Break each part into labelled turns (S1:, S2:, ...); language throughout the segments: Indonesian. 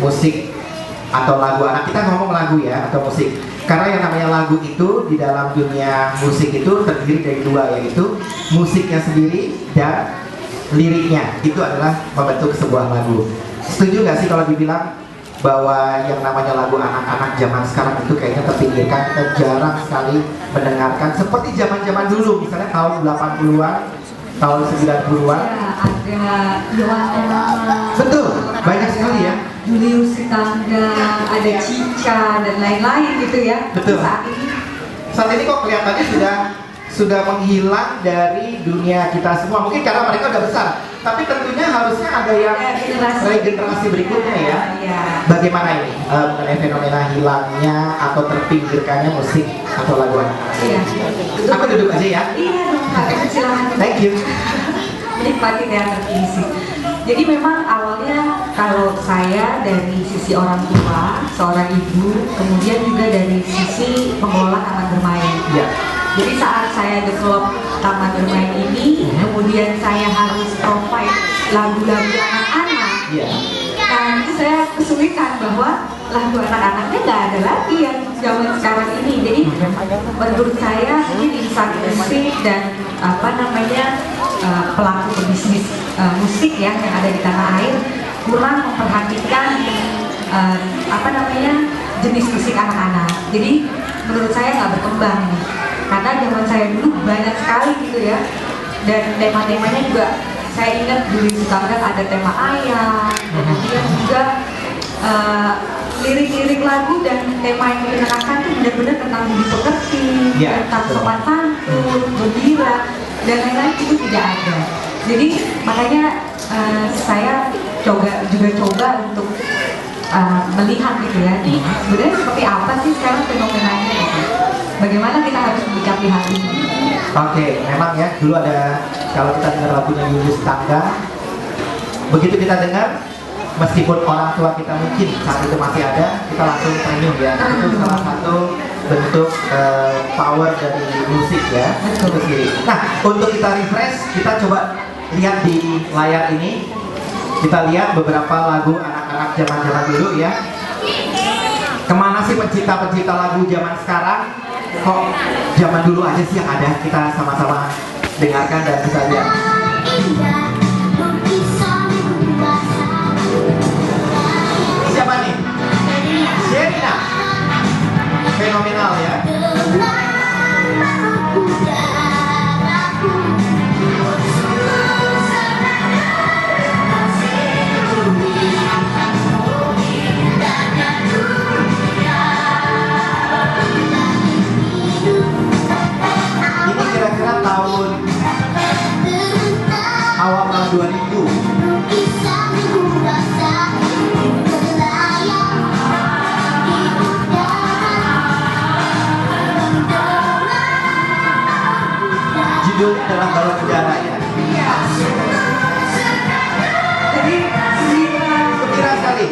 S1: musik atau lagu anak. Kita ngomong lagu ya atau musik. Karena yang namanya lagu itu di dalam dunia musik itu terdiri dari dua, yaitu musiknya sendiri dan liriknya. Itu adalah membentuk sebuah lagu. Setuju nggak sih kalau dibilang bahwa yang namanya lagu anak-anak zaman sekarang itu kayaknya terpinggirkan? Kita jarang sekali mendengarkan seperti zaman-zaman dulu, misalnya tahun 80-an, tahun 90-an.
S2: Ya, ada Yohana.
S1: Betul, banyak sekali ya.
S2: Julius Sitangga, ada Cica dan lain-lain gitu ya.
S1: Betul.
S2: Saat ini
S1: kok kelihatannya sudah menghilang dari dunia kita semua. Mungkin karena mereka udah besar, tapi tentunya harusnya ada yang generasi berikutnya ya. Bagaimana ini mengenai fenomena hilangnya atau terpinggirkannya musik atau lagu anak-anak?
S2: Iya.
S1: Aku duduk aja ya.
S2: Iya dong, Kak. Silakan.
S1: Thank you.
S2: Menikmati teater puisi. Jadi memang awalnya kalau saya dari sisi orang tua, seorang ibu, kemudian juga dari sisi pengelola taman bermain.
S1: Ya.
S2: Jadi saat saya develop taman bermain ini, kemudian saya harus provide lagu-lagu anak-anak.
S1: Ya.
S2: Nah itu saya kesulitan bahwa lagu anak-anaknya nggak ada lagi yang zaman sekarang ini. Jadi menurut saya ini insan musik dan pelaku pebisnis musik ya yang ada di tanah air kurang memperhatikan jenis musik anak-anak. Jadi menurut saya nggak berkembang nih. Karena zaman saya dulu banyak sekali gitu ya. Dan tema-temanya juga saya ingat dulu Sitangga ada tema ayah, kemudian juga lirik-lirik lagu dan tema yang dikenakan itu benar-benar tentang budi pekerti, tentang sopan santun, gembira dan lain-lain itu tidak ada. Jadi makanya saya coba untuk melihat gitu ya, ini sebenarnya seperti apa sih sekarang fenomenanya gitu. Bagaimana kita harus menyikapi hal ini?
S1: Oke, memang ya dulu ada, kalau kita dengar lagunya Julius Sitangga, begitu kita dengar, meskipun orang tua kita mungkin saat itu masih ada, kita langsung tersenyum ya. Itu salah satu bentuk power dari musik ya. Itu sendiri. Nah, untuk kita refresh, kita coba lihat di layar ini. Kita lihat beberapa lagu anak-anak zaman-zaman dulu ya. Kemana sih pencipta-pencipta lagu zaman sekarang? Kok zaman dulu aja sih yang ada? Kita sama-sama dengarkan dan kita lihat. Siapa nih? Sherina. Fenomenal ya. Ini kira-kira tahun awal tahun 2000. Judulnya adalah Balon Udara ya.
S2: Jadi
S1: gembira sekali.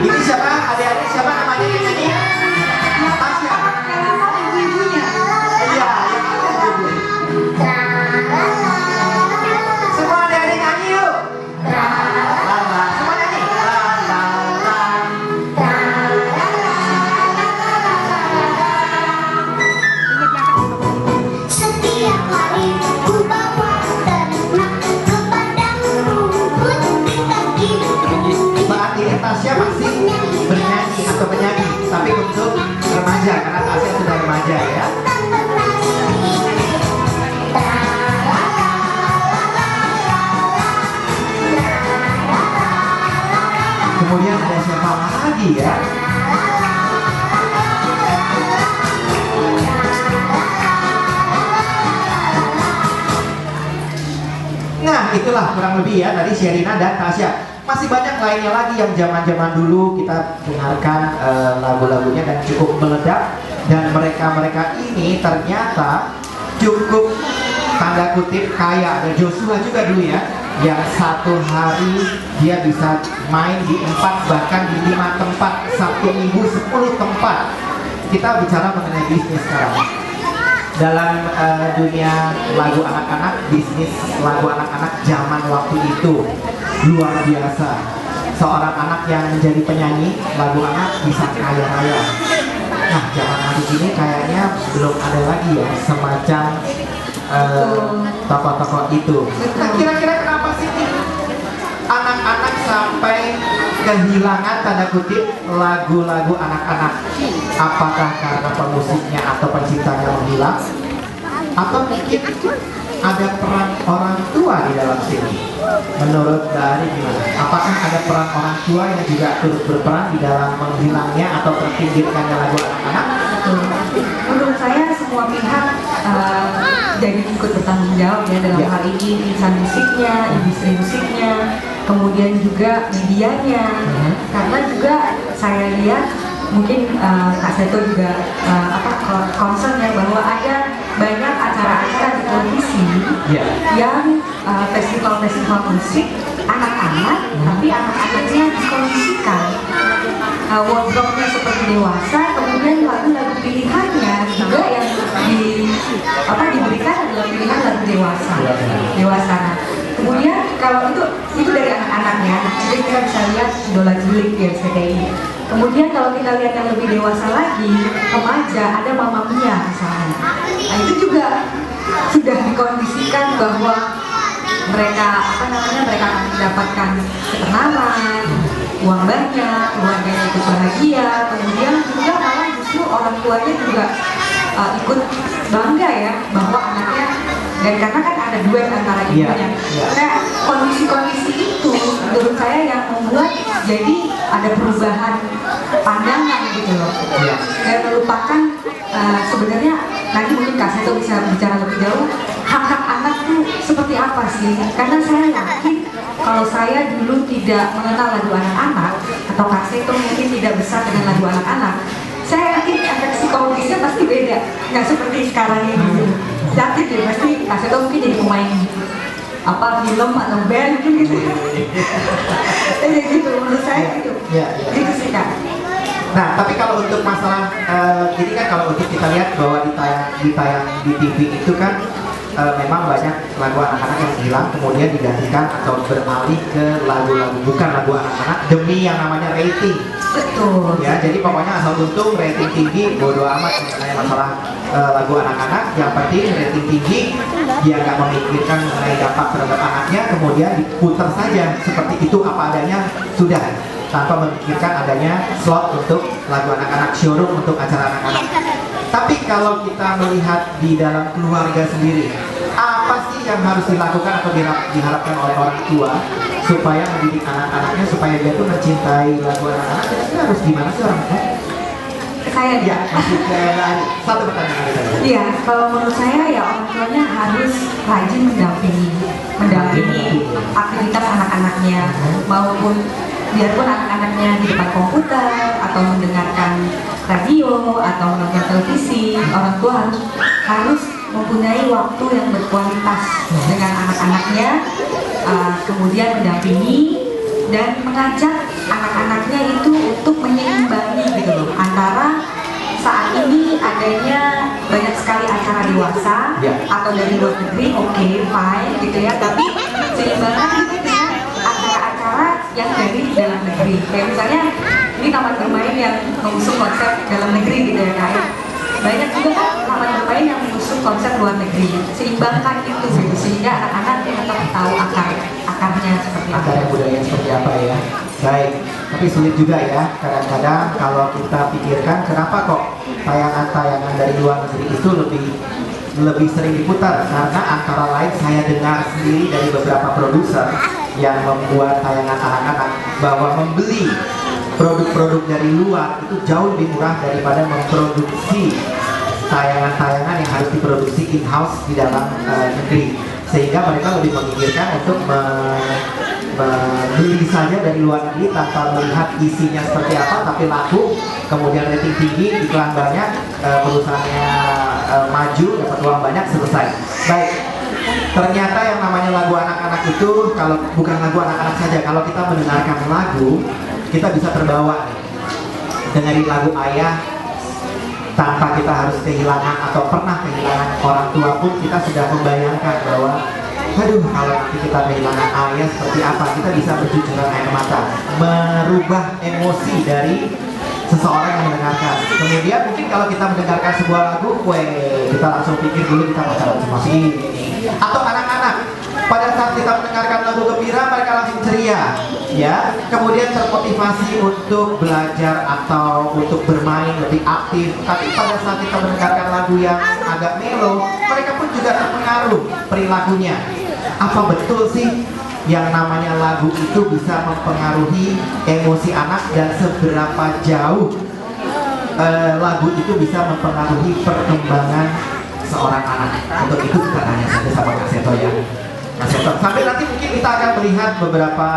S1: Ini siapa? Adik-adik siapa namanya yang nyanyi? Tasya.
S2: ibu-ibunya.
S1: Iya, yang ada ibu. Semua adik-adik nyanyi yuk. Lala, semua nyanyi. Lala.
S3: Setiap hari ku bawa ternak ke padang rumput dekat hidupku.
S1: Saat ini Tasya masih bernyanyi atau menyanyi, tapi untuk remaja karena Tasya sudah remaja ya. Kemudian ada siapa lagi ya? Nah itulah kurang lebih ya tadi Sherina dan Tasya. Masih banyak lainnya lagi yang zaman-zaman dulu kita dengarkan lagu-lagunya dan cukup meledak. Dan mereka-mereka ini ternyata cukup tanda kutip kaya. Ada Joshua juga dulu ya, yang satu hari dia bisa main di 4 bahkan di 5 tempat, Sabtu Minggu 10 tempat. Kita bicara mengenai bisnis sekarang. Dalam dunia lagu anak-anak, bisnis lagu anak-anak zaman waktu itu luar biasa. seorang anak yang menjadi penyanyi lagu anak bisa kaya raya. Nah, zaman hari ini kayaknya belum ada lagi ya semacam tokoh-tokoh itu. Nah, kira-kira kenapa sih anak-anak sampai kehilangan tanda kutip lagu-lagu anak-anak? Apakah karena pemusiknya atau penciptanya menghilang? Atau mungkin ada peran orang tua di dalam sini? Menurut Dari gimana? Apakah ada peran orang tua yang juga turut berperan di dalam menghilangnya atau terpinggirkannya lagu anak-anak?
S2: Menurut saya semua pihak jadi ikut bertanggung jawab ya dalam hal ini, insan musiknya, industri musiknya, kemudian juga medianya. Karena juga saya lihat mungkin Kak Seto juga concern ya bahwa ada banyak acara-acara di televisi yang festival-festival musik anak-anak, tapi anak-anaknya dikondisikan wardrobe-nya seperti dewasa, kemudian lagu-lagu pilihannya juga yang diberikan adalah pilihan lagu dewasa. Nah, kemudian kalau itu dari anak-anaknya, jadi kita bisa lihat idola cilik ya SPTI. Kemudian kalau kita lihat yang lebih dewasa lagi, remaja, ada Mamma Mia misalnya. Nah, itu juga sudah dikondisikan bahwa mereka mereka akan mendapatkan ketenaran, uang banyak, keluarganya ikut bahagia, kemudian juga malah justru orang tuanya juga ikut bangga ya bahwa anaknya, dan karena kan ada duet antara ibunya. Nah, kondisi-kondisi itu menurut saya yang membuat jadi ada perubahan pandangan gitu loh, dan melupakan sebenarnya nanti mungkin Kak Seto bisa bicara lebih jauh hak-hak anak tuh seperti apa sih, karena saya yakin kalau saya dulu tidak mengenal lagu anak-anak atau Kak Seto mungkin tidak besar dengan lagu anak-anak, saya yakin efek psikologisnya pasti beda, nggak seperti sekarang ini. Yakin deh pasti Kak Seto mungkin jadi pemain film atau band gitu. Jadi gitu menurut saya gitu. Gitu sih Kak.
S1: Nah, tapi kalau untuk masalah ini kan kalau untuk kita lihat bahwa ditayang di TV itu kan memang banyak lagu anak-anak yang hilang kemudian digantikan atau beralih ke lagu-lagu bukan lagu anak-anak demi yang namanya rating.
S2: Betul.
S1: Ya, jadi pokoknya asal untung rating tinggi, bodo amat mengenai masalah lagu anak-anak. Yang penting rating tinggi, dia nggak memikirkan mengenai dampak terhadap anaknya, kemudian diputar saja seperti itu apa adanya sudah, tanpa memikirkan adanya slot untuk lagu anak-anak, showroom untuk acara anak-anak. Tapi kalau kita melihat di dalam keluarga sendiri, apa sih yang harus dilakukan atau diharapkan oleh orang tua supaya mendidik anak-anaknya supaya dia tuh mencintai lagu anak-anak? Kira-kira harus gimana sih orang tua?
S2: Saya
S1: ya, masih ke satu pertanyaan lagi tadi.
S2: Iya, kalau menurut saya ya orang tuanya harus rajin mendampingi aktivitas anak-anaknya, maupun biarpun anak-anaknya di depan komputer atau mendengarkan radio atau menonton televisi, orang tua harus mempunyai waktu yang berkualitas dengan anak-anaknya, kemudian mendampingi dan mengajak anak-anaknya itu untuk menyeimbangi gitu loh, antara saat ini adanya banyak sekali acara dewasa atau dari luar negeri, oke, fine gitu ya, tapi seimbangkan itu dengan acara-acara yang dari dalam negeri. Kayak misalnya ini taman bermain yang mengusung konsep dalam negeri gitu ya Kak. Banyak juga kan taman bermain yang mengusung konsep luar negeri. Seimbangkan itu gitu, sehingga anak-anak tetap tahu akarnya seperti apa.
S1: Akar budaya seperti apa ya. Baik, tapi sulit juga ya kadang-kadang kalau kita pikirkan kenapa kok tayangan-tayangan dari luar negeri itu lebih sering diputar, karena antara lain saya dengar sendiri dari beberapa produser yang membuat tayangan anak-anak bahwa membeli produk-produk dari luar itu jauh lebih murah daripada memproduksi tayangan-tayangan yang harus diproduksi in-house di dalam negeri, sehingga mereka lebih memikirkan untuk membeli saja dari luar negeri tanpa melihat isinya seperti apa, tapi laku, kemudian rating tinggi, iklan banyak, perusahaannya maju, dapat uang banyak, selesai. Baik, ternyata yang namanya lagu anak-anak itu, kalau bukan lagu anak-anak saja, kalau kita mendengarkan lagu, kita bisa terbawa nih. Dengerin lagu ayah tanpa kita harus kehilangan atau pernah kehilangan orang tua pun, kita sudah membayangkan bahwa aduh kalau nanti kita kehilangan ayah seperti apa, kita bisa bercucuran air mata, merubah emosi dari seseorang yang mendengarkan. Kemudian mungkin kalau kita mendengarkan sebuah lagu, kita langsung pikir dulu kita bakalan emosi ini. Atau anak-anak, pada saat kita mendengarkan lagu gembira mereka langsung ceria, ya. Kemudian termotivasi untuk belajar atau untuk bermain lebih aktif. Tapi pada saat kita mendengarkan lagu yang agak melo, mereka pun juga terpengaruh perilakunya. Apa betul sih yang namanya lagu itu bisa mempengaruhi emosi anak, dan seberapa jauh lagu itu bisa mempengaruhi perkembangan seorang anak? Untuk itu kita tanya saja sama Kak Seto ya. Kak Seto, sampai nanti mungkin kita akan melihat beberapa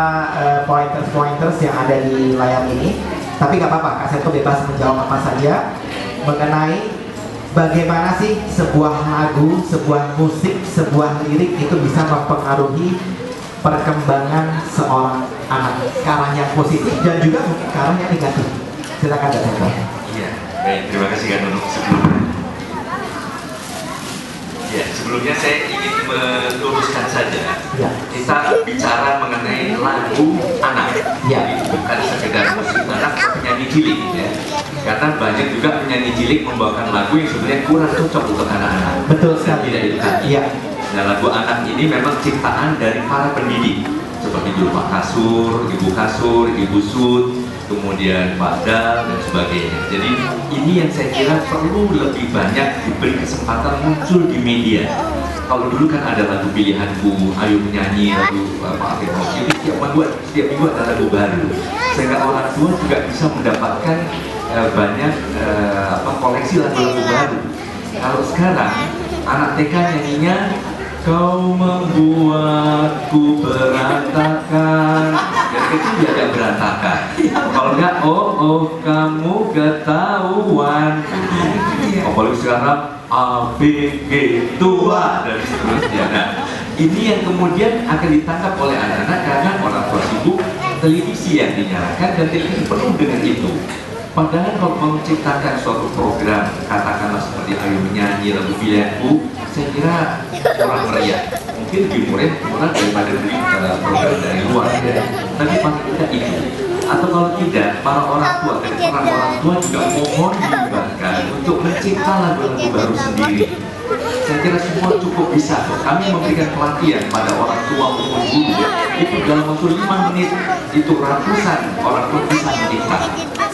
S1: pointers yang ada di layar ini. Tapi nggak apa-apa, Kak Seto bebas menjawab apa saja mengenai bagaimana sih sebuah lagu, sebuah musik, sebuah lirik itu bisa mempengaruhi perkembangan seorang anak ke arah yang positif dan juga mungkin ke arah yang negatif. Silakan Kak Seto.
S4: Iya, baik, terima kasih Kak Nunung sebelumnya. Ya, sebelumnya saya ingin meluruskan saja.
S1: Ya.
S4: Kita bicara mengenai lagu anak,
S1: Ya.
S4: bukan sekedar musik anak, penyanyi cilik ya. Karena banyak juga penyanyi cilik membawakan lagu yang sebenarnya kurang cocok untuk anak-anak.
S1: Betul
S4: Dan
S1: sekali.
S4: tidak itu tadi.
S1: Iya.
S4: Nah, lagu anak ini memang ciptaan dari para pendidik seperti Pak Kasur, Ibu Sud, kemudian Pak Dal dan sebagainya. Jadi ini yang saya kira perlu lebih banyak diberi kesempatan muncul di media. Kalau dulu kan ada lagu pilihanku, Ayo Menyanyi, lagu Pak Afif Rocky, setiap minggu ada lagu baru, sehingga orang tua juga bisa mendapatkan banyak koleksi lagu-lagu baru. Kalau sekarang anak TK nyanyinya kau membuatku berantakan, jadi itu dia agak berantakan. Kalau enggak, oh kamu ketahuan. Apalagi sekarang ABG tua dan seterusnya. Nah, ini yang kemudian akan ditangkap oleh anak-anak karena orang tua sibuk, televisi yang dinyalakan dan televisi penuh dengan itu. Padahal kalau menciptakan suatu program, katakanlah seperti Ayo Menyanyi, lagu pilihanku, saya kira kurang meriah. Mungkin lebih murah daripada beli program dari luar ya. Tapi paling tidak itu. Atau kalau tidak, para orang tua dan peran orang tua juga mohon dilibatkan untuk mencipta lagu-lagu baru sendiri. Saya kira semua cukup bisa. Kami memberikan pelatihan pada orang tua maupun guru. Itu dalam waktu 5 menit itu ratusan orang tua bisa mencipta.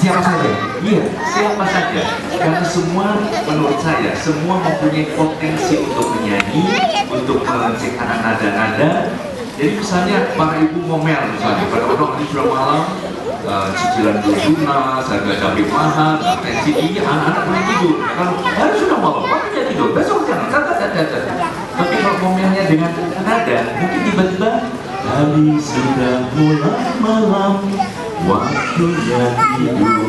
S1: Siapa saja?
S4: Iya, siapa saja. Karena semua menurut saya semua mempunyai potensi untuk menyanyi, untuk menciptakan nada-nada. Jadi misalnya para ibu ngomel misalnya pada orang ini sudah malam, cicilan lunas, harga cabai mahal, tensi tinggi, anak-anak belum tidur. Kalau hari sudah malam, waktunya tidur, besok jangan. Tapi kalau ngomelnya dengan nada, mungkin tiba-tiba hari sudah mulai malam, waktunya tidur.